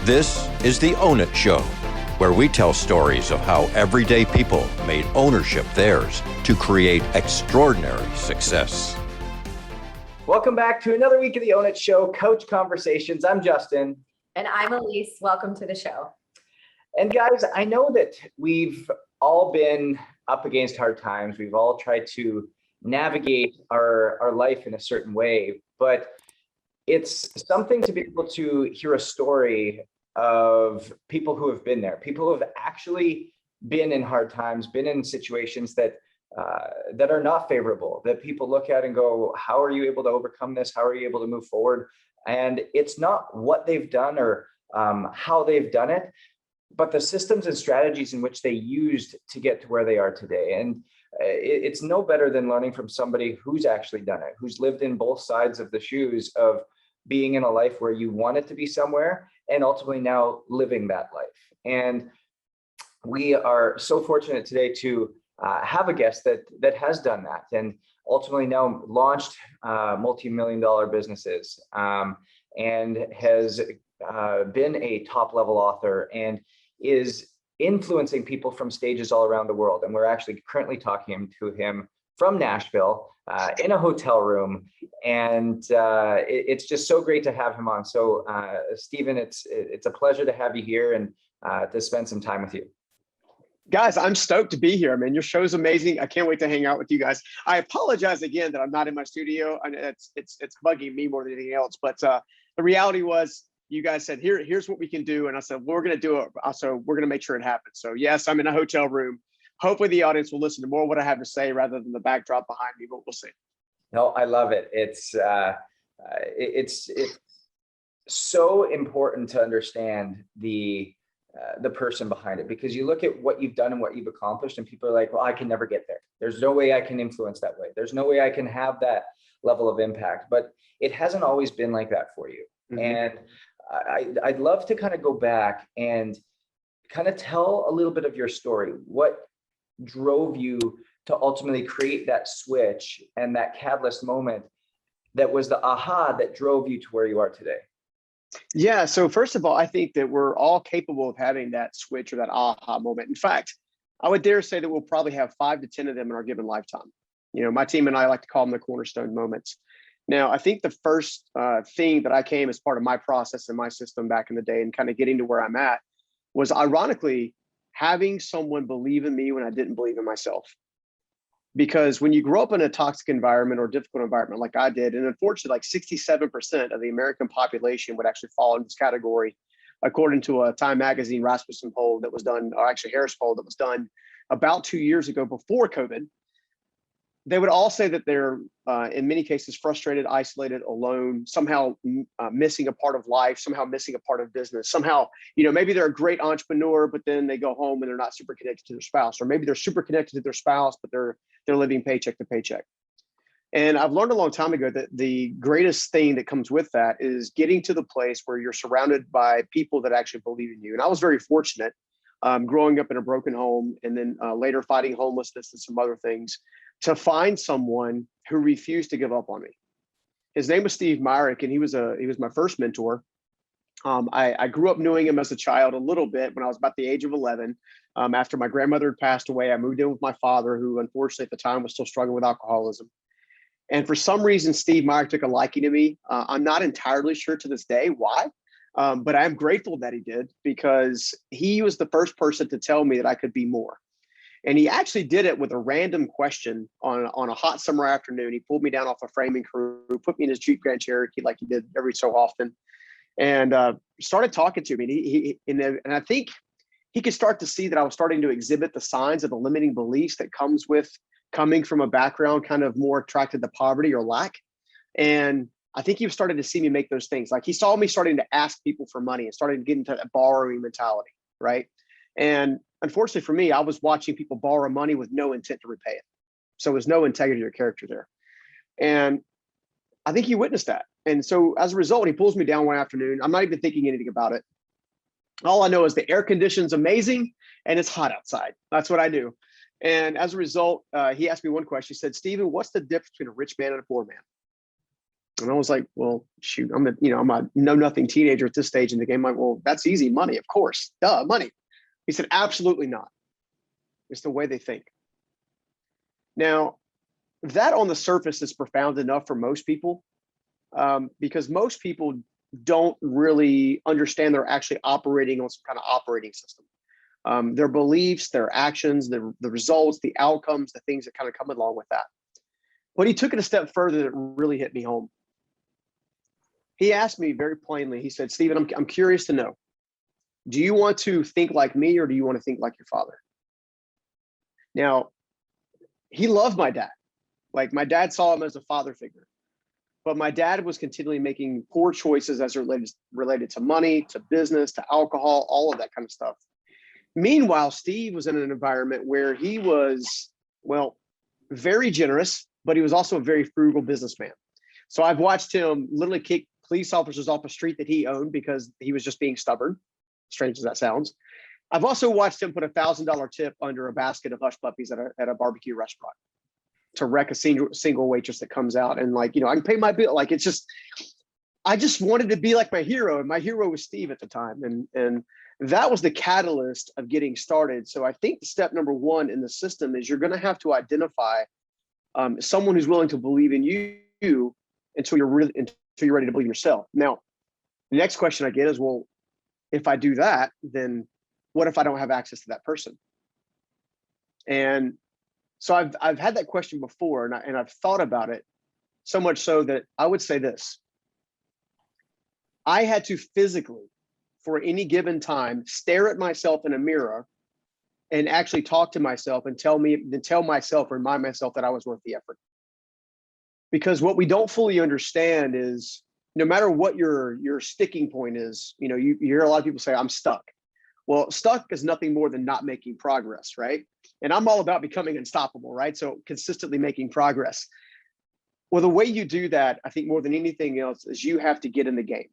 This is the Own It Show, where we tell stories of how everyday people made ownership theirs to create extraordinary success. Welcome back to another week of the Own It Show, Coach Conversations. I'm Justin. And I'm Elise. Welcome to the show. And guys, I know that we've all been up against hard times. We've all tried to navigate our life in a certain way, but it's something to be able to hear a story of people who have been there, people who have actually been in hard times, been in situations that are not favorable, that people look at and go, how are you able to overcome this? How are you able to move forward? And it's not what they've done or how they've done it, but the systems and strategies in which they used to get to where they are today. And it's no better than learning from somebody who's actually done it, who's lived in both sides of the shoes of being in a life where you wanted to be somewhere and ultimately now living that life. And we are so fortunate today to have a guest that has done that and ultimately now launched multi-million-dollar businesses and has been a top-level author and is influencing people from stages all around the world. And we're actually currently talking to him from Nashville in a hotel room. And it's just so great to have him on. So Stephen, it's a pleasure to have you here and to spend some time with you. Guys, I'm stoked to be here. I mean, your show's amazing. I can't wait to hang out with you guys. I apologize again that I'm not in my studio. I mean, it's bugging me more than anything else. But the reality was, you guys said, here's what we can do. And I said, we're going to do it. So we're going to make sure it happens. So yes, I'm in a hotel room. Hopefully the audience will listen to more of what I have to say rather than the backdrop behind me, but we'll see. No, I love it. It's so important to understand the person behind it, because you look at what you've done and what you've accomplished and people are like, well, I can never get there. There's no way I can influence that way. There's no way I can have that level of impact, but it hasn't always been like that for you. Mm-hmm. And I'd love to kind of go back and kind of tell a little bit of your story. What drove you to ultimately create that switch and that catalyst moment that was the aha that drove you to where you are today? Yeah. So first of all, I think that we're all capable of having that switch or that aha moment. In fact, I would dare say that we'll probably have 5 to 10 of them in our given lifetime. You know, my team and I like to call them the cornerstone moments. Now, I think the first thing that I came as part of my process and my system back in the day and kind of getting to where I'm at was ironically having someone believe in me when I didn't believe in myself. Because when you grow up in a toxic environment or difficult environment like I did, and unfortunately, like 67% of the American population would actually fall in this category, according to a Time Magazine Rasmussen poll that was done, or actually Harris poll that was done about 2 years ago before COVID. They would all say that they're, in many cases, frustrated, isolated, alone, somehow missing a part of life, somehow missing a part of business, somehow, you know, maybe they're a great entrepreneur, but then they go home and they're not super connected to their spouse, or maybe they're super connected to their spouse, but they're living paycheck to paycheck. And I've learned a long time ago that the greatest thing that comes with that is getting to the place where you're surrounded by people that actually believe in you. And I was very fortunate growing up in a broken home and then later fighting homelessness and some other things, to find someone who refused to give up on me. His name was Steve Myrick, and he was my first mentor. I grew up knowing him as a child a little bit when I was about the age of 11. After my grandmother had passed away, I moved in with my father, who unfortunately at the time was still struggling with alcoholism. And for some reason, Steve Myrick took a liking to me. I'm not entirely sure to this day why, but I'm grateful that he did, because he was the first person to tell me that I could be more. And he actually did it with a random question on a hot summer afternoon. He pulled me down off a framing crew, put me in his Jeep Grand Cherokee like he did every so often, and started talking to me. And I think he could start to see that I was starting to exhibit the signs of the limiting beliefs that comes with coming from a background kind of more attracted to poverty or lack. And I think he started to see me make those things. Like he saw me starting to ask people for money and starting to get into that borrowing mentality, right? And unfortunately for me, I was watching people borrow money with no intent to repay it. So there was no integrity or character there. And I think he witnessed that. And so as a result, he pulls me down one afternoon. I'm not even thinking anything about it. All I know is the air condition's amazing and it's hot outside. That's what I do. And as a result, he asked me one question. He said, Stephen, what's the difference between a rich man and a poor man? And I was like, well, shoot, I'm a know nothing teenager at this stage in the game. I'm like, well, that's easy money, of course. Duh, money. He said, absolutely not. It's the way they think. Now, that on the surface is profound enough for most people, because most people don't really understand they're actually operating on some kind of operating system. Their beliefs, their actions, the results, the outcomes, the things that kind of come along with that. But he took it a step further that really hit me home. He asked me very plainly, he said, Stephen, I'm curious to know, do you want to think like me or do you want to think like your father? Now, he loved my dad. Like, my dad saw him as a father figure, but my dad was continually making poor choices as related to money, to business, to alcohol, all of that kind of stuff. Meanwhile, Steve was in an environment where he was, well, very generous, but he was also a very frugal businessman. So I've watched him literally kick police officers off a street that he owned because he was just being stubborn, strange as that sounds. I've also watched him put $1,000 tip under a basket of hush puppies at a barbecue restaurant to wreck a single waitress that comes out and, like, I can pay my bill. Like, it's just, I just wanted to be like my hero, and my hero was Steve at the time. And that was the catalyst of getting started. So I think step number one in the system is you're going to have to identify someone who's willing to believe in you until you're ready to believe in yourself. Now, the next question I get is, well, if I do that, then what if I don't have access to that person? And so I've had that question before, and I've thought about it so much so that I would say this. I had to physically, for any given time, stare at myself in a mirror and actually talk to myself and remind myself that I was worth the effort. Because what we don't fully understand is, no matter what your sticking point is, you hear a lot of people say, I'm stuck. Well, stuck is nothing more than not making progress, right? And I'm all about becoming unstoppable, right? So consistently making progress. Well, the way you do that, I think more than anything else, is you have to get in the game.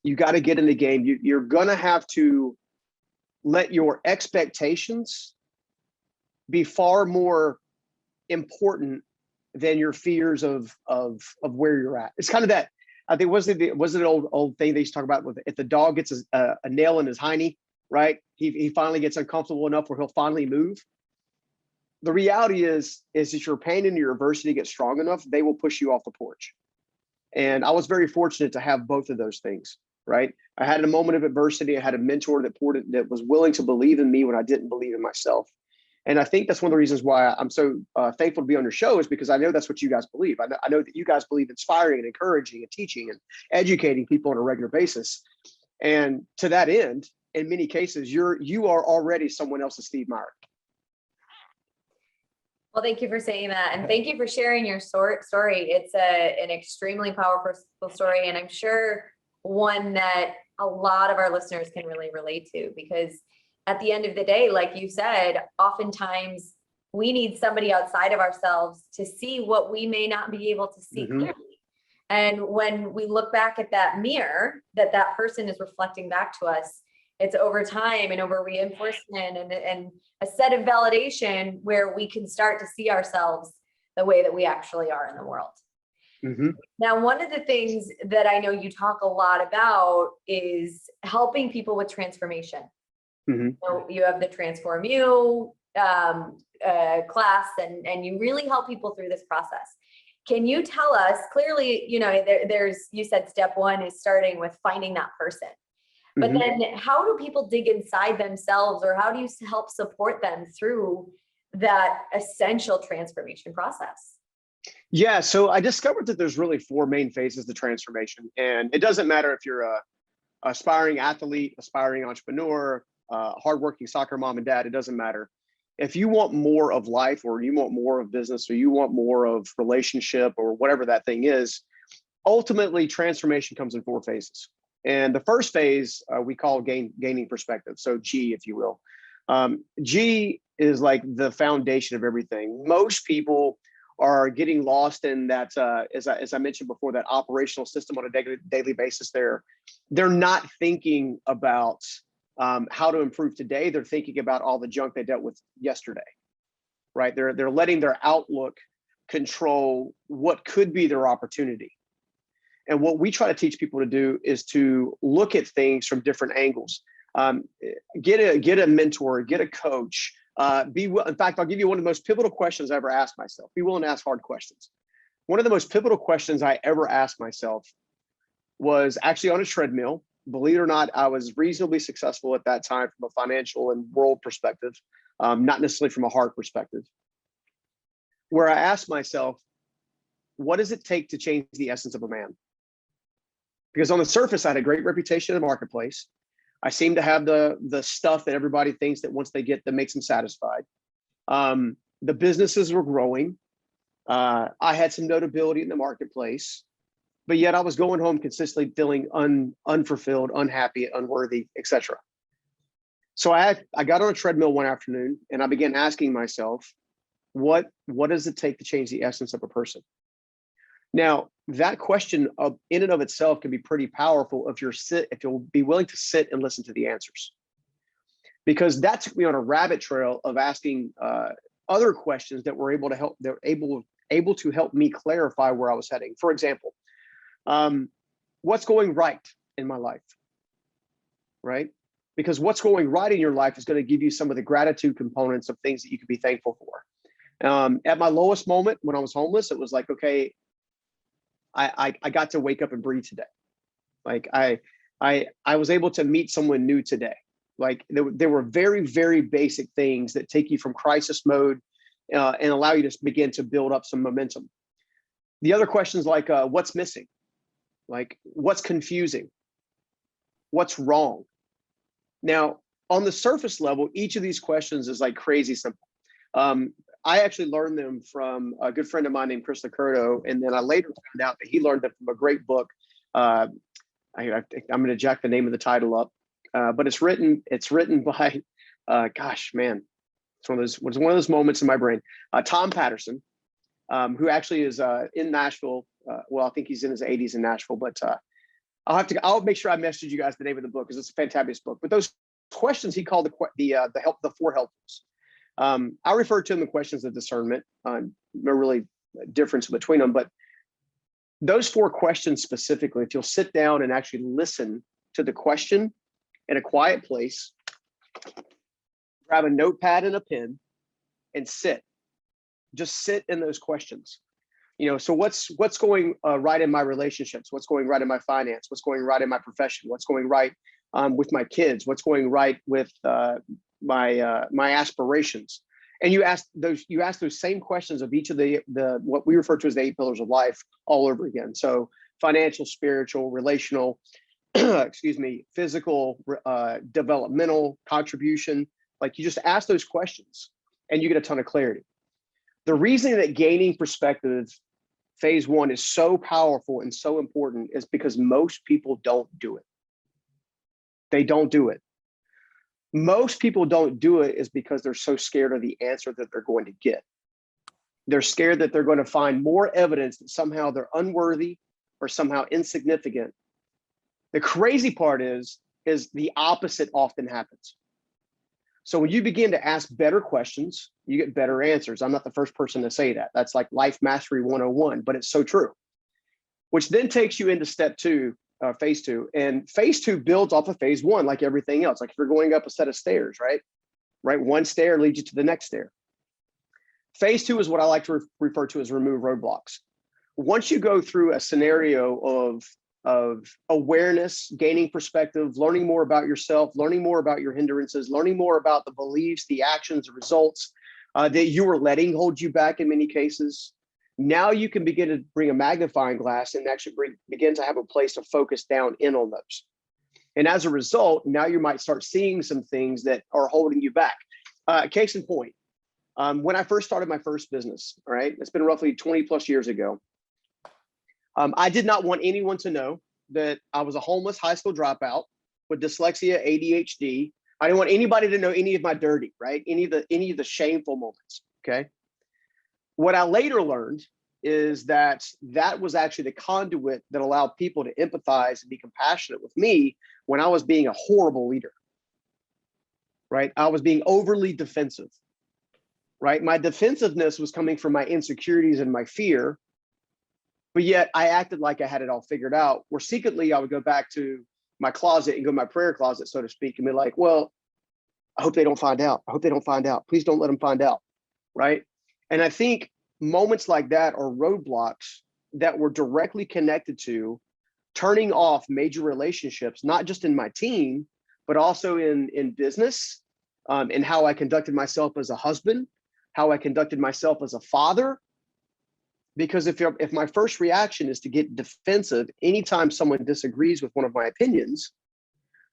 You got to get in the game. You're going to have to let your expectations be far more important than your fears of where you're at. It's kind of that, I think, was it an old thing they used to talk about with, if the dog gets a nail in his hiney, right? He finally gets uncomfortable enough where he'll finally move. The reality is if your pain and your adversity get strong enough, they will push you off the porch. And I was very fortunate to have both of those things, right? I had a moment of adversity. I had a mentor that was willing to believe in me when I didn't believe in myself. And I think that's one of the reasons why I'm so thankful to be on your show, is because I know that's what you guys believe. I know that you guys believe inspiring and encouraging and teaching and educating people on a regular basis. And to that end, in many cases, you are already someone else's Steve Meyer. Well, thank you for saying that. And thank you for sharing your story. It's an extremely powerful story. And I'm sure one that a lot of our listeners can really relate to, because at the end of the day, like you said, oftentimes we need somebody outside of ourselves to see what we may not be able to see clearly. And when we look back at that mirror that person is reflecting back to us, it's over time and over reinforcement and a set of validation where we can start to see ourselves the way that we actually are in the world. Now, one of the things that I know you talk a lot about is helping people with transformation. So you have the Transform You class, and you really help people through this process. Can you tell us clearly, you said step one is starting with finding that person. But then how do people dig inside themselves, or how do you help support them through that essential transformation process? Yeah, so I discovered that there's really 4 main phases to transformation. And it doesn't matter if you're a aspiring athlete, aspiring entrepreneur, hardworking soccer mom and dad, it doesn't matter. If you want more of life, or you want more of business, or you want more of relationship, or whatever that thing is, ultimately transformation comes in 4 phases. And the first phase we call gaining perspective. So G, if you will. G is like the foundation of everything. Most people are getting lost in that, as I mentioned before, that operational system on a daily basis. They're not thinking about how to improve today. They're thinking about all the junk they dealt with yesterday, right? They're letting their outlook control what could be their opportunity. And what we try to teach people to do is to look at things from different angles. Get a mentor, get a coach. In fact, I'll give you one of the most pivotal questions I ever asked myself. Be willing to ask hard questions. One of the most pivotal questions I ever asked myself was actually on a treadmill. Believe it or not, I was reasonably successful at that time from a financial and world perspective, not necessarily from a heart perspective, where I asked myself, what does it take to change the essence of a man? Because on the surface, I had a great reputation in the marketplace. I seemed to have the stuff that everybody thinks that once they get that makes them satisfied. The businesses were growing. I had some notability in the marketplace, but yet I was going home consistently feeling unfulfilled, unhappy, unworthy, etc. So I got on a treadmill one afternoon and I began asking myself, what does it take to change the essence of a person? Now, that question in and of itself can be pretty powerful if you'll be willing to sit and listen to the answers. Because that took me on a rabbit trail of asking other questions that were able to help me clarify where I was heading. For example, what's going right in my life, right? Because what's going right in your life is going to give you some of the gratitude components of things that you could be thankful for. At my lowest moment when I was homeless, it was like, okay, I got to wake up and breathe today. Like I was able to meet someone new today. Like there were very, very basic things that take you from crisis mode and allow you to begin to build up some momentum. The other questions like what's missing? Like what's confusing? What's wrong? Now, on the surface level, each of these questions is like crazy simple. I actually learned them from a good friend of mine named Chris Licurdo, and then I later found out that he learned them from a great book. I'm going to jack the name of the title up, but it's written by, gosh, man, it's one of those moments in my brain. Tom Patterson, who actually is in Nashville. Well, I think he's in his 80s in Nashville, but I'll make sure I message you guys the name of the book because it's a fantastic book. But those questions he called the four helpers. I refer to them the questions of discernment. No really difference between them, but those four questions specifically, if you'll sit down and actually listen to the question in a quiet place, grab a notepad and a pen and just sit in those questions. So what's going right in my relationships? What's going right in my finance? What's going right in my profession? What's going right with my kids? What's going right with my aspirations? And you ask those same questions of each of the what we refer to as the 8 pillars of life all over again. So financial, spiritual, relational, physical, developmental, contribution. Like you just ask those questions and you get a ton of clarity. The reason that gaining perspective phase 1 is so powerful and so important is because most people don't do it. They don't do it. Most people don't do it is because they're so scared of the answer that they're going to get. They're scared that they're going to find more evidence that somehow they're unworthy or somehow insignificant. The crazy part is the opposite often happens. So when you begin to ask better questions, you get better answers. I'm not the first person to say that. That's like life mastery 101, but it's so true. Which then takes you into step 2. Phase 2, and phase 2 builds off of phase 1 like everything else. Like if you're going up a set of stairs, right? One stair leads you to the next stair. Phase 2 is what I like to refer to as remove roadblocks. Once you go through a scenario of awareness, gaining perspective, learning more about yourself, learning more about your hindrances, learning more about the beliefs, the actions, the results that you were letting hold you back in many cases. Now you can begin to bring a magnifying glass and actually begin to have a place to focus down in on those. And as a result, now you might start seeing some things that are holding you back. Case in point, when I first started my first business, all right, it's been roughly 20 plus years ago. I did not want anyone to know that I was a homeless high school dropout with dyslexia, ADHD. I didn't want anybody to know any of my dirty, right? Any of the shameful moments, okay? What I later learned is that was actually the conduit that allowed people to empathize and be compassionate with me when I was being a horrible leader, right? I was being overly defensive, right? My defensiveness was coming from my insecurities and my fear, but yet I acted like I had it all figured out, where secretly I would go back to my closet and go to my prayer closet, so to speak, and be like, well, I hope they don't find out. I hope they don't find out. Please don't let them find out. Right. And I think moments like that are roadblocks that were directly connected to turning off major relationships, not just in my team, but also in business, in how I conducted myself as a husband, how I conducted myself as a father. Because if my first reaction is to get defensive anytime someone disagrees with one of my opinions,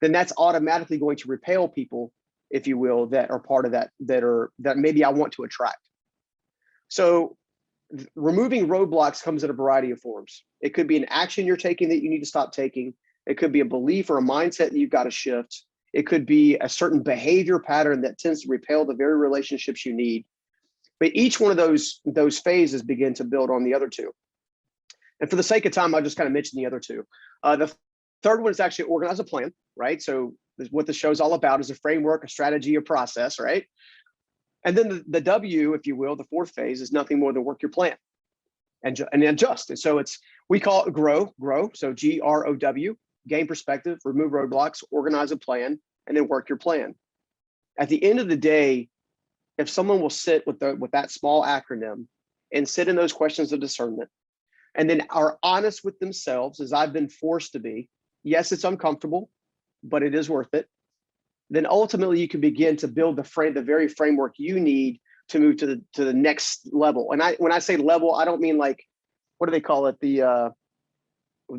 then that's automatically going to repel people, if you will, that are part of that maybe I want to attract. So removing roadblocks comes in a variety of forms. It could be an action you're taking that you need to stop taking. It could be a belief or a mindset that you've got to shift. It could be a certain behavior pattern that tends to repel the very relationships you need. But each one of those phases begin to build on the other two. And for the sake of time, I'll just kind of mention the other two. The third one is actually organize a plan, right? So what the show's all about is a framework, a strategy, a process, right? And then the W, if you will, the fourth phase is nothing more than work your plan and adjust. And so we call it grow. So GROW, gain perspective, remove roadblocks, organize a plan, and then work your plan. At the end of the day, if someone will sit with that small acronym and sit in those questions of discernment, and then are honest with themselves, as I've been forced to be, yes, it's uncomfortable, but it is worth it, then ultimately you can begin to build the very framework you need to move to the next level. And when I say level, I don't mean like, what do they call it? The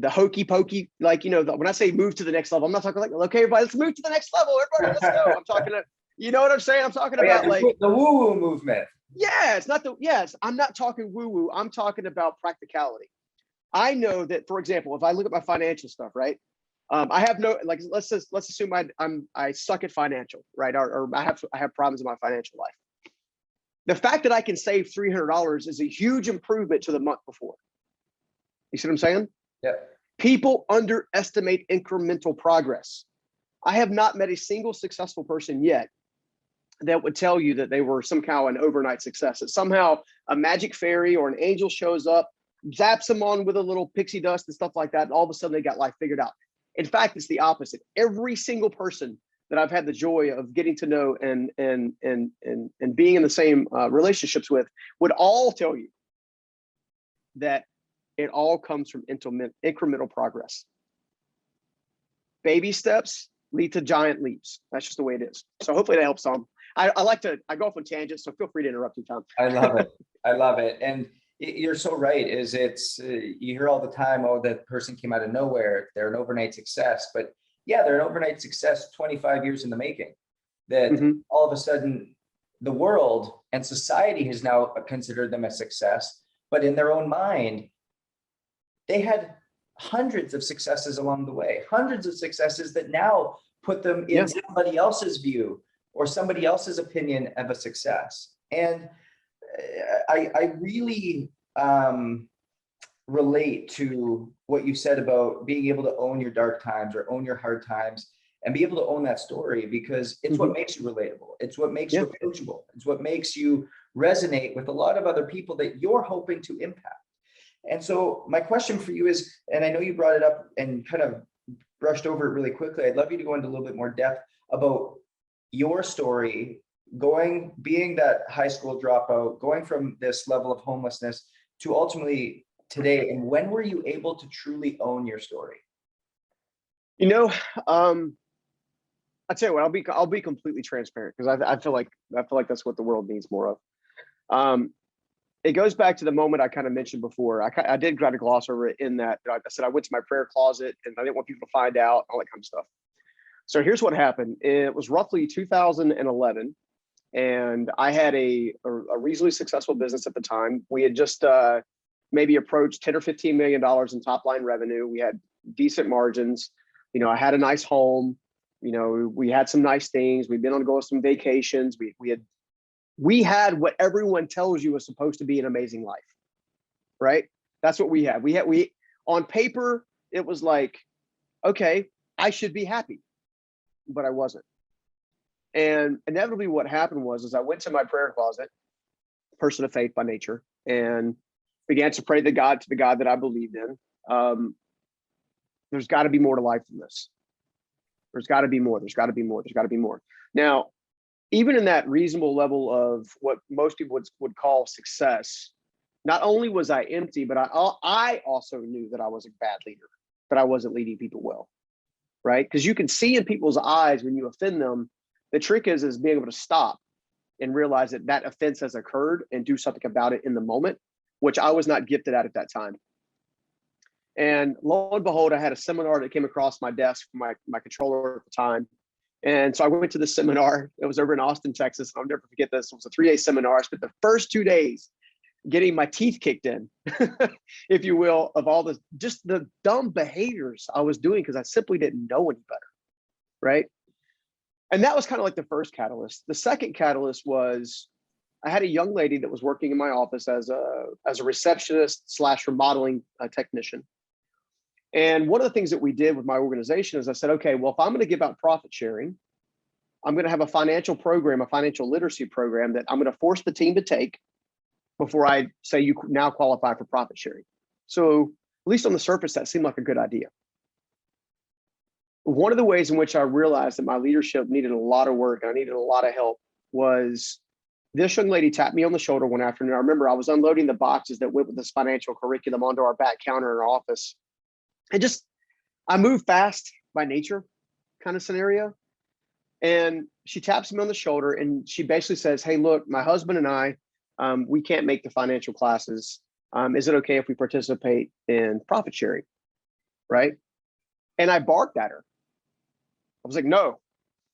hokey pokey, like, when I say move to the next level, I'm not talking like, okay, everybody, let's move to the next level. Everybody, let's go. I'm talking to, you know what I'm saying? I'm talking about the woo-woo movement. Yeah, I'm not talking woo-woo. I'm talking about practicality. I know that, for example, if I look at my financial stuff, right? I have no, like, let's assume I suck at financial, right? Or I have problems in my financial life. The fact that I can save $300 is a huge improvement to the month before. You see what I'm saying? Yeah. People underestimate incremental progress. I have not met a single successful person yet that would tell you that they were somehow an overnight success, that somehow a magic fairy or an angel shows up, zaps them on with a little pixie dust and stuff like that, and all of a sudden they got life figured out. In fact, it's the opposite. Every single person that I've had the joy of getting to know and being in the same relationships with would all tell you that it all comes from incremental progress. Baby steps lead to giant leaps. That's just the way it is. So hopefully that helps some. I go off on tangents, so feel free to interrupt me, Tom. I love it. I love it. And you're so right. You hear all the time, oh, that person came out of nowhere. They're an overnight success. But yeah, they're an overnight success 25 years in the making. That all of a sudden the world and society has now considered them a success. But in their own mind, they had hundreds of successes along the way, hundreds of successes that now put them in somebody else's view or somebody else's opinion of a success. And I really relate to what you said about being able to own your dark times or own your hard times and be able to own that story, because it's what makes you relatable. It's what makes you approachable. It's what makes you resonate with a lot of other people that you're hoping to impact. And so my question for you is, and I know you brought it up and kind of brushed over it really quickly, I'd love you to go into a little bit more depth about your story, being that high school dropout, going from this level of homelessness to ultimately today. And when were you able to truly own your story? I'll tell you what, I'll be completely transparent, because I feel like that's what the world needs more of. It goes back to the moment I kind of mentioned before. I did try to gloss over it in that I said I went to my prayer closet and I didn't want people to find out, all that kind of stuff. So here's what happened. It was roughly 2011, and I had a reasonably successful business at the time. We had just maybe approached $10 or $15 million in top line revenue. We had decent margins. I had a nice home. We had some nice things. We'd been on to go on some vacations. We had what everyone tells you is supposed to be an amazing life, right? That's what we had. We on paper, it was like, okay, I should be happy, but I wasn't. And inevitably what happened was I went to my prayer closet, person of faith by nature, and began to pray to the God that I believed in. There's got to be more to life than this. There's got to be more. There's got to be more. There's got to be more. Now, even in that reasonable level of what most people would call success, not only was I empty, but I also knew that I was a bad leader, that I wasn't leading people well, right? Because you can see in people's eyes when you offend them. The trick is being able to stop and realize that that offense has occurred and do something about it in the moment, which I was not gifted at that time. And lo and behold, I had a seminar that came across my desk from my controller at the time. And so I went to the seminar. It was over in Austin, Texas. I'll never forget this. It was a 3-day seminar. I spent the first 2 days getting my teeth kicked in, if you will, of all the just the dumb behaviors I was doing because I simply didn't know any better, right? And that was kind of like the first catalyst. The second catalyst was I had a young lady that was working in my office as a receptionist / remodeling technician. And one of the things that we did with my organization is I said, okay, well, if I'm going to give out profit sharing, I'm going to have a financial program, a financial literacy program that I'm going to force the team to take before I say you now qualify for profit sharing. So at least on the surface, that seemed like a good idea. One of the ways in which I realized that my leadership needed a lot of work and I needed a lot of help was this young lady tapped me on the shoulder one afternoon. I remember I was unloading the boxes that went with this financial curriculum onto our back counter in our office. And I move fast by nature kind of scenario. And she taps me on the shoulder and she basically says, hey, look, my husband and I, we can't make the financial classes. Is it okay if we participate in profit sharing? Right? And I barked at her. I was like, no.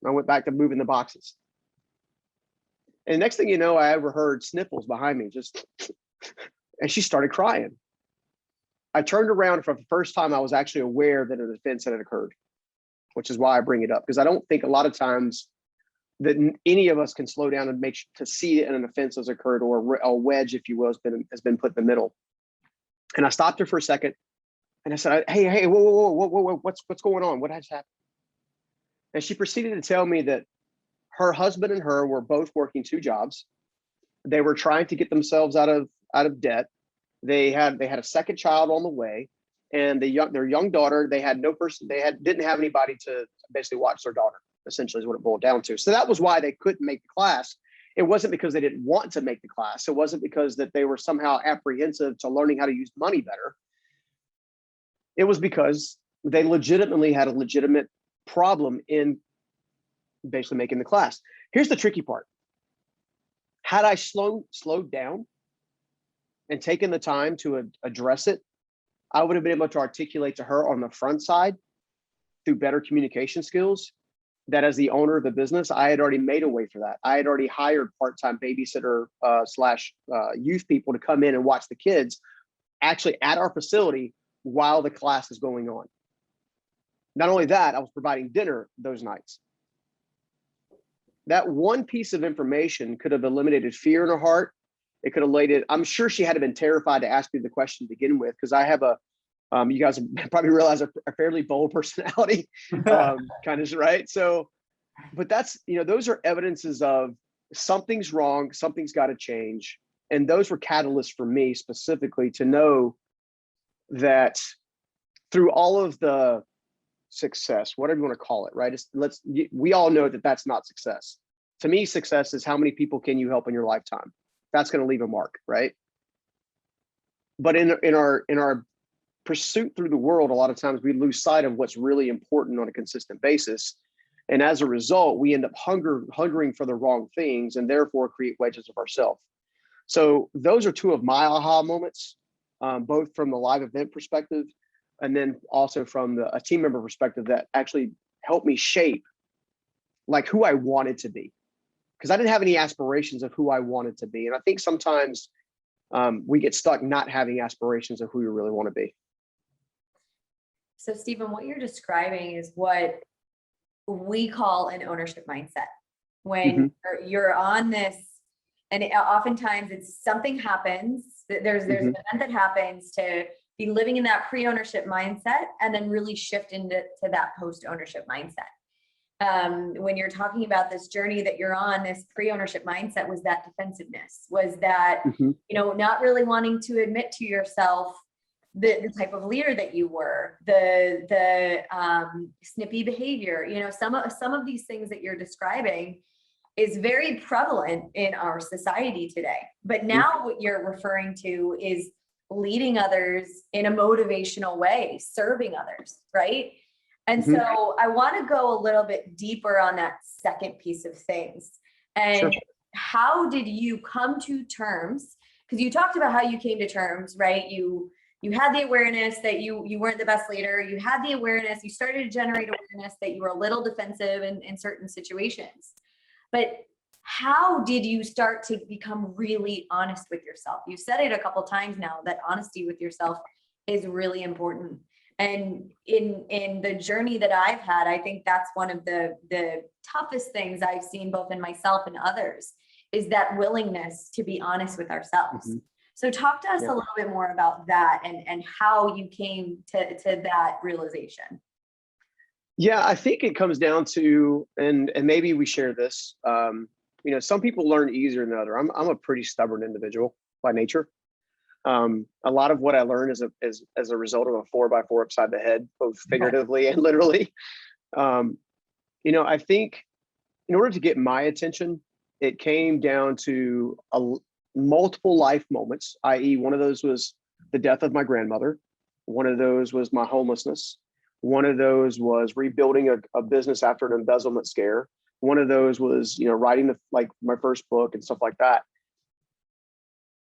And I went back to moving the boxes. And next thing you know, I overheard sniffles behind me, and she started crying. I turned around for the first time. I was actually aware that an offense had occurred, which is why I bring it up, because I don't think a lot of times that any of us can slow down and to see that an offense has occurred or a wedge, if you will, has been put in the middle. And I stopped her for a second and I said, hey, whoa, what's going on? What has happened? And she proceeded to tell me that her husband and her were both working 2 jobs. They were trying to get themselves out of debt. They had a second child on the way, and their young daughter, didn't have anybody to basically watch their daughter, essentially is what it boiled down to. So that was why they couldn't make the class. It wasn't because they didn't want to make the class. It wasn't because that they were somehow apprehensive to learning how to use money better. It was because they legitimately had a legitimate problem in basically making the class. Here's the tricky part. Had I slowed down and taken the time to address it, I would have been able to articulate to her on the front side through better communication skills that as the owner of the business, I had already made a way for that. I had already hired part-time babysitter / youth people to come in and watch the kids actually at our facility while the class is going on. Not only that, I was providing dinner those nights. That one piece of information could have eliminated fear in her heart. It could have laid it. I'm sure she had been terrified to ask me the question to begin with, because I have you guys probably realize a fairly bold personality, kind of, right? So, but that's, those are evidences of something's wrong, something's got to change. And those were catalysts for me specifically to know that through all of the success, whatever you want to call it, right? We all know that that's not success. To me, success is how many people can you help in your lifetime. That's going to leave a mark, right? But in our pursuit through the world, a lot of times we lose sight of what's really important on a consistent basis. And as a result, we end up hungering for the wrong things and therefore create wedges of ourselves. So those are 2 of my aha moments, both from the live event perspective and then also from a team member perspective that actually helped me shape like who I wanted to be. Because I didn't have any aspirations of who I wanted to be. And I think sometimes we get stuck not having aspirations of who we really want to be. So Stephen, what you're describing is what we call an ownership mindset. When you're on this, and oftentimes it's something happens, there's an event that happens to be living in that pre-ownership mindset and then really shift into that post-ownership mindset. when you're talking about this journey that you're on, this pre-ownership mindset, was that defensiveness, was that, not really wanting to admit to yourself the type of leader that you were, the snippy behavior, some of these things that you're describing is very prevalent in our society today. But now what you're referring to is leading others in a motivational way, serving others, right? And so I want to go a little bit deeper on that second piece of things. And how did you come to terms? Because you talked about how you came to terms, right? You had the awareness that you weren't the best leader. You had the awareness, you started to generate awareness that you were a little defensive in certain situations. But how did you start to become really honest with yourself? You said it a couple of times now that honesty with yourself is really important. And in the journey that I've had, I think that's one of the toughest things I've seen both in myself and others, is that willingness to be honest with ourselves. So talk to us a little bit more about that and how you came to that realization. Yeah, I think it comes down to, and maybe we share this, some people learn easier than others. I'm a pretty stubborn individual by nature. A lot of what I learned is as a result of a 4x4 upside the head, both figuratively and literally. I think in order to get my attention, it came down to multiple life moments, i.e. one of those was the death of my grandmother. One of those was my homelessness. One of those was rebuilding a business after an embezzlement scare. One of those was, writing my first book and stuff like that.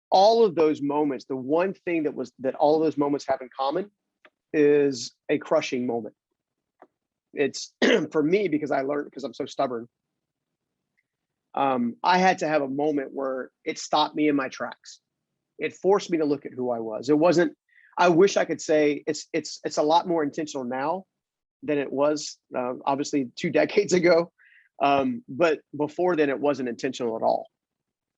All of those moments, the one thing that all of those moments have in common is a crushing moment. It's for me, because I'm so stubborn. I had to have a moment where it stopped me in my tracks. It forced me to look at who I was. It wasn't, I wish I could say it's a lot more intentional now than it was obviously 2 decades ago. But before then it wasn't intentional at all.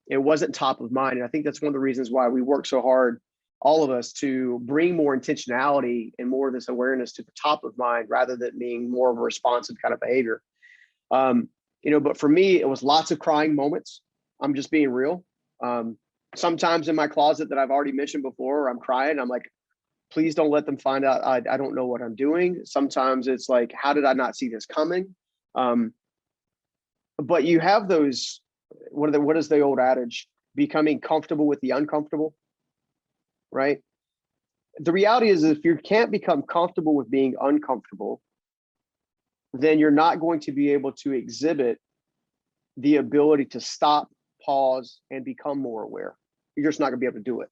It wasn't top of mind. And I think that's one of the reasons why we work so hard, all of us, to bring more intentionality and more of this awareness to the top of mind rather than being more of a responsive kind of behavior. But for me, it was lots of crying moments. I'm just being real. Sometimes in my closet that I've already mentioned before, I'm crying. I'm like, please don't let them find out I don't know what I'm doing. Sometimes it's like, how did I not see this coming? But you have those, what is the old adage? Becoming comfortable with the uncomfortable, right? The reality is, if you can't become comfortable with being uncomfortable, then you're not going to be able to exhibit the ability to stop, pause, and become more aware. You're just not going to be able to do it.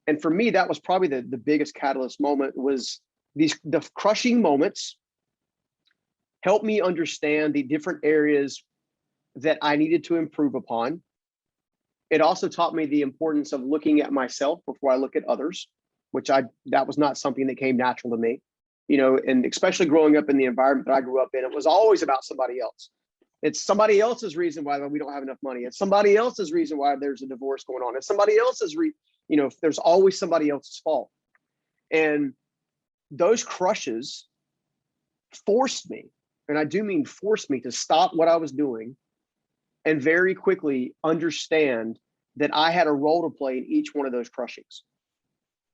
And for me, that was probably the biggest catalyst moment. Was the crushing moments helped me understand the different areas that I needed to improve upon. It also taught me the importance of looking at myself before I look at others, which that was not something that came natural to me. And especially growing up in the environment that I grew up in, it was always about somebody else. It's somebody else's reason why we don't have enough money. It's somebody else's reason why there's a divorce going on. It's somebody else's there's always somebody else's fault. And those crushes forced me, and I do mean forced me, to stop what I was doing and very quickly understand that I had a role to play in each one of those crushings,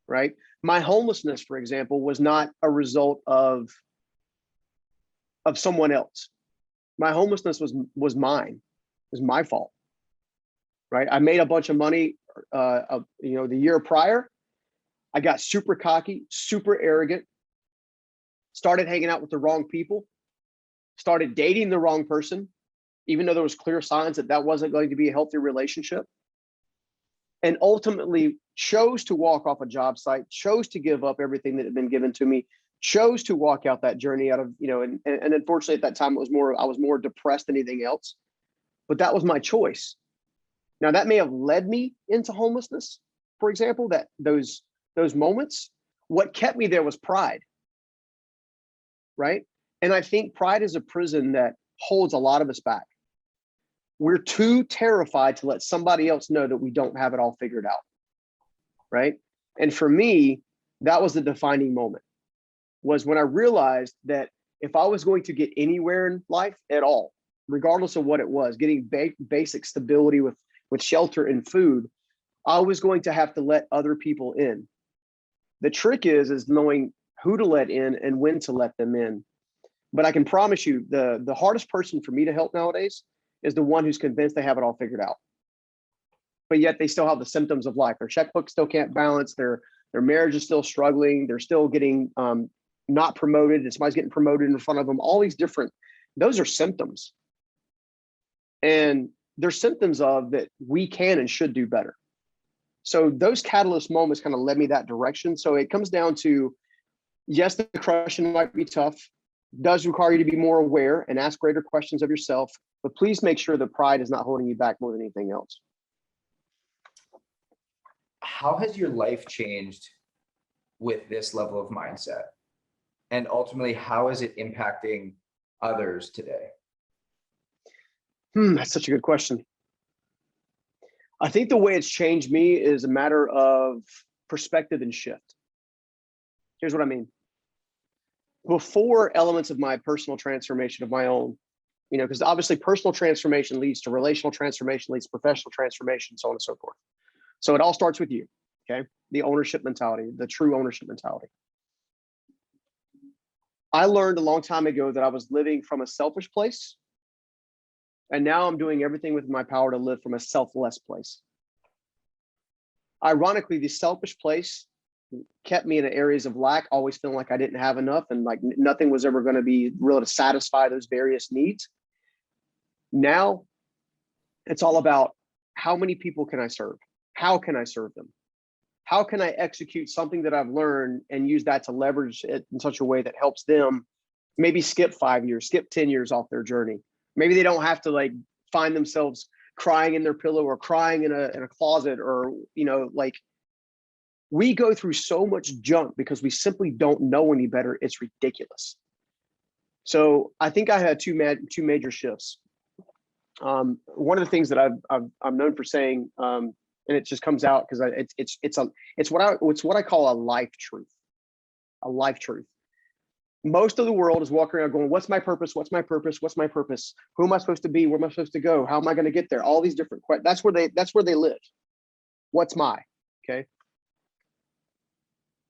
right? My homelessness, for example, was not a result of someone else. My homelessness was mine. It was my fault, right? I made a bunch of money, the year prior. I got super cocky, super arrogant, started hanging out with the wrong people, started dating the wrong person, even though there was clear signs that wasn't going to be a healthy relationship, and ultimately chose to walk off a job site, chose to give up everything that had been given to me, chose to walk out that journey out of, and unfortunately at that time I was more depressed than anything else, but that was my choice. Now that may have led me into homelessness, for example, that those moments. What kept me there was pride, right? And I think pride is a prison that holds a lot of us back. We're too terrified to let somebody else know that we don't have it all figured out, right? And for me, that was the defining moment, was when I realized that if I was going to get anywhere in life at all, regardless of what it was, getting basic stability with shelter and food, I was going to have to let other people in. The trick is knowing who to let in and when to let them in. But I can promise you, the hardest person for me to help nowadays is the one who's convinced they have it all figured out, but yet they still have the symptoms of life. Their checkbook still can't balance. Their marriage is still struggling. They're still getting not promoted, and somebody's getting promoted in front of them. All these different, those are symptoms, and they're symptoms of that we can and should do better. So those catalyst moments kind of led me that direction. So it comes down to, yes, the crushing might be tough, does require you to be more aware and ask greater questions of yourself, but please make sure that pride is not holding you back more than anything else. How has your life changed with this level of mindset? And ultimately, how is it impacting others today? That's such a good question. I think the way it's changed me is a matter of perspective and shift. Here's what I mean. Before elements of my personal transformation of my own, because obviously personal transformation leads to relational transformation, leads to professional transformation, so on and so forth. So it all starts with you, okay? The ownership mentality, the true ownership mentality. I learned a long time ago that I was living from a selfish place, and now I'm doing everything within my power to live from a selfless place. Ironically, the selfish place kept me in areas of lack, always feeling like I didn't have enough and like nothing was ever going to be real to satisfy those various needs. Now it's all about how many people can I serve? How can I serve them? How can I execute something that I've learned and use that to leverage it in such a way that helps them maybe skip 5 years, skip 10 years off their journey? Maybe they don't have to like find themselves crying in their pillow or crying in a closet, or, like, we go through so much junk because we simply don't know any better. It's ridiculous. So I think I had two major shifts. One of the things that I'm known for saying, and it just comes out because it's what I call a life truth. A life truth. Most of the world is walking around going, what's my purpose? What's my purpose? What's my purpose? Who am I supposed to be? Where am I supposed to go? How am I going to get there? All these different questions. That's where they live. What's my, okay?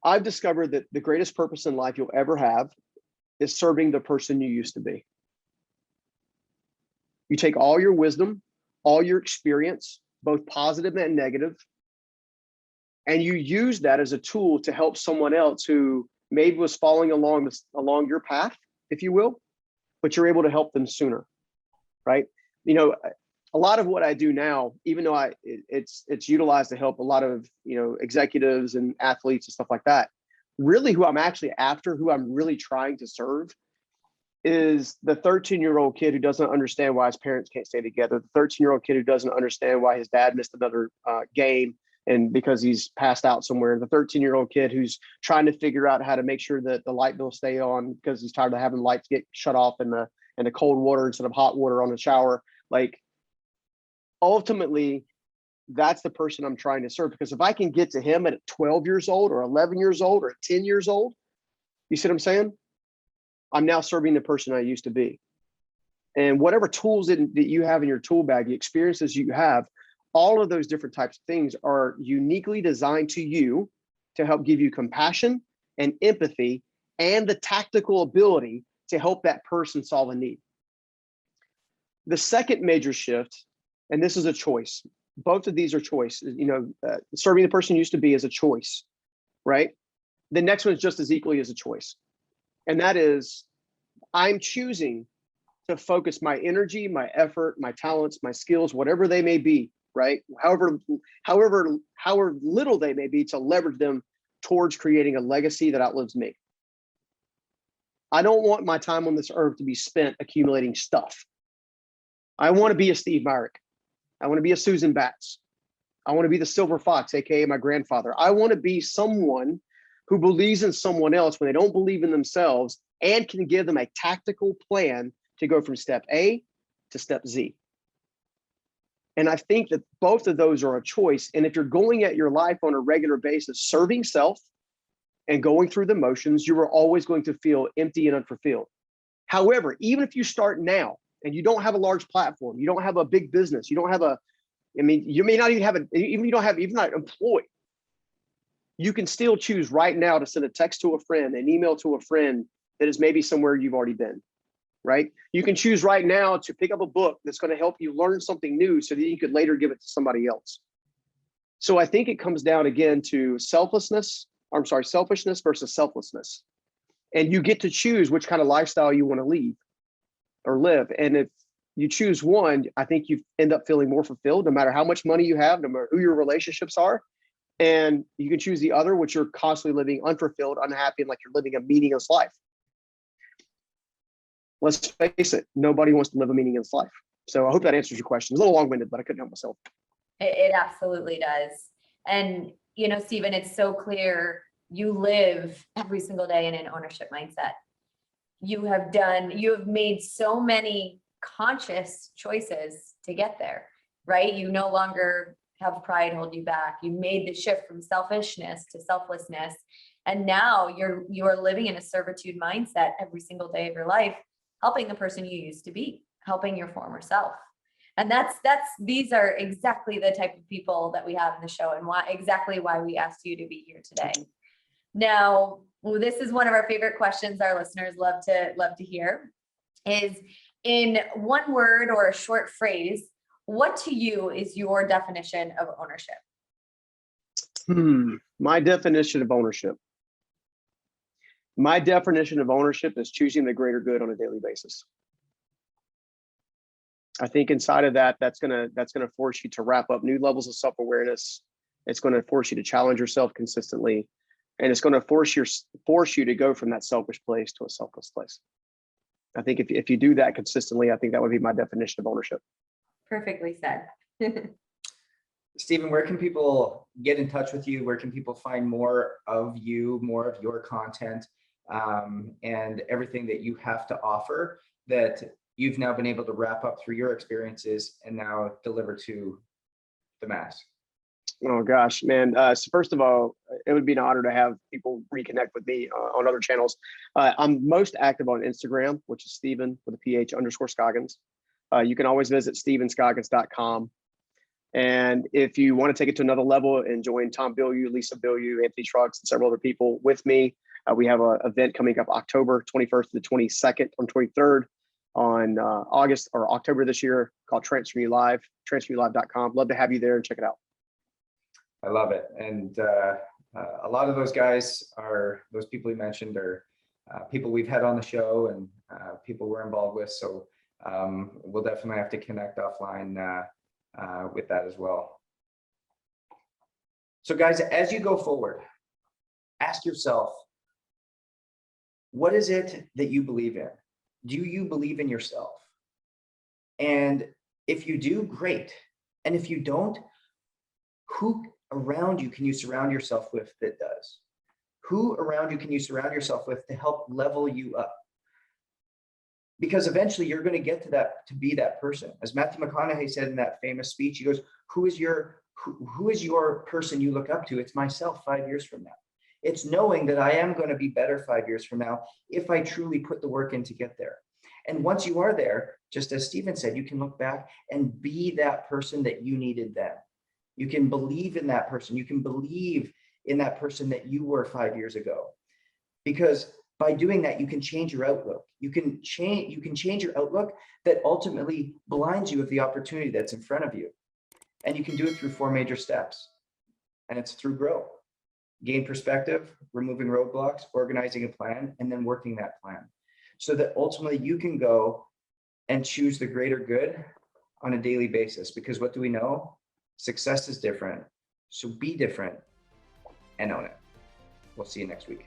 I've discovered that the greatest purpose in life you'll ever have is serving the person you used to be. You take all your wisdom, all your experience, both positive and negative, and you use that as a tool to help someone else who maybe was following along your path, if you will, but you're able to help them sooner, right? A lot of what I do now, even though it's utilized to help a lot of executives and athletes and stuff like that, really who I'm actually after, who I'm really trying to serve, is the 13-year-old kid who doesn't understand why his parents can't stay together, the 13-year-old kid who doesn't understand why his dad missed another game and because he's passed out somewhere, the 13-year-old kid who's trying to figure out how to make sure that the light bill stay on because he's tired of having lights get shut off in the cold water instead of hot water on the shower. Like, ultimately, that's the person I'm trying to serve, because if I can get to him at 12 years old or 11 years old or 10 years old, you see what I'm saying? I'm now serving the person I used to be. And whatever tools that you have in your tool bag, the experiences you have, all of those different types of things are uniquely designed to you to help give you compassion and empathy and the tactical ability to help that person solve a need. The second major shift, and this is a choice. Both of these are choices. Serving the person you used to be is a choice, right? The next one is just as equally as a choice. And that is, I'm choosing to focus my energy, my effort, my talents, my skills, whatever they may be, right? However little they may be, to leverage them towards creating a legacy that outlives me. I don't want my time on this earth to be spent accumulating stuff. I want to be a Steve Myrick. I want to be a Susan Batts. I want to be the Silver Fox, AKA my grandfather. I want to be someone who believes in someone else when they don't believe in themselves, and can give them a tactical plan to go from step A to step Z. And I think that both of those are a choice. And if you're going at your life on a regular basis, serving self and going through the motions, you are always going to feel empty and unfulfilled. However, even if you start now and you don't have a large platform, you don't have a big business, you don't have you may not even have even not employed, you can still choose right now to send a text to a friend, an email to a friend that is maybe somewhere you've already been, right? You can choose right now to pick up a book that's going to help you learn something new so that you could later give it to somebody else. So I think it comes down again to selfishness versus selflessness. And you get to choose which kind of lifestyle you want to lead or live. And if you choose one, I think you end up feeling more fulfilled, no matter how much money you have, no matter who your relationships are. And you can choose the other, which you're constantly living unfulfilled, unhappy, and like you're living a meaningless life. Let's face it, nobody wants to live a meaningless life. So I hope that answers your question. It's a little long-winded, but I couldn't help myself. It absolutely does. And, Stephen, it's so clear you live every single day in an ownership mindset. You have made so many conscious choices to get there, right? You no longer have pride hold you back. You made the shift from selfishness to selflessness. And now you are living in a servitude mindset every single day of your life, helping the person you used to be, helping your former self. And these are exactly the type of people that we have in the show, and exactly why we asked you to be here today. Now, this is one of our favorite questions our listeners love to hear, is in one word or a short phrase, what to you is your definition of ownership? My definition of ownership. My definition of ownership is choosing the greater good on a daily basis. I think inside of that's gonna force you to wrap up new levels of self-awareness. It's going to force you to challenge yourself consistently, and it's going to force you to go from that selfish place to a selfless place. I think if you do that consistently, I think that would be my definition of ownership. Perfectly said. Stephen, where can people get in touch with you? Where can people find more of you, more of your content, and everything that you have to offer that you've now been able to wrap up through your experiences and now deliver to the mass? Oh gosh, man. So first of all, it would be an honor to have people reconnect with me on other channels. I'm most active on Instagram, which is Stephen with a PH_Scoggins. You can always visit StephenScoggins.com. And if you want to take it to another level and join Tom Bilyeu, Lisa Bilyeu, Anthony Trucks, and several other people with me, we have an event coming up October 21st to the 22nd on 23rd on August or October this year called Transform You Live, transformyoulive.com. Love to have you there and check it out. I love it. And a lot of those guys those people you mentioned are people we've had on the show and people we're involved with. So we'll definitely have to connect offline with that as well. So guys, as you go forward, ask yourself, what is it that you believe in? Do you believe in yourself? And if you do, great. And if you don't, who around you can you surround yourself with that does? Who around you can you surround yourself with to help level you up? Because eventually you're going to get to be that person. As Matthew McConaughey said in that famous speech, he goes, who is your person you look up to? It's myself 5 years from now. It's knowing that I am going to be better 5 years from now if I truly put the work in to get there. And once you are there, just as Stephen said, you can look back and be that person that you needed then. You can believe in that person. You can believe in that person that you were 5 years ago. Because by doing that, you can change your outlook. You can change your outlook that ultimately blinds you of the opportunity that's in front of you. And you can do it through 4 major steps. And it's through growth. Gain perspective, removing roadblocks, organizing a plan, and then working that plan. So that ultimately you can go and choose the greater good on a daily basis. Because what do we know? Success is different. So be different and own it. We'll see you next week.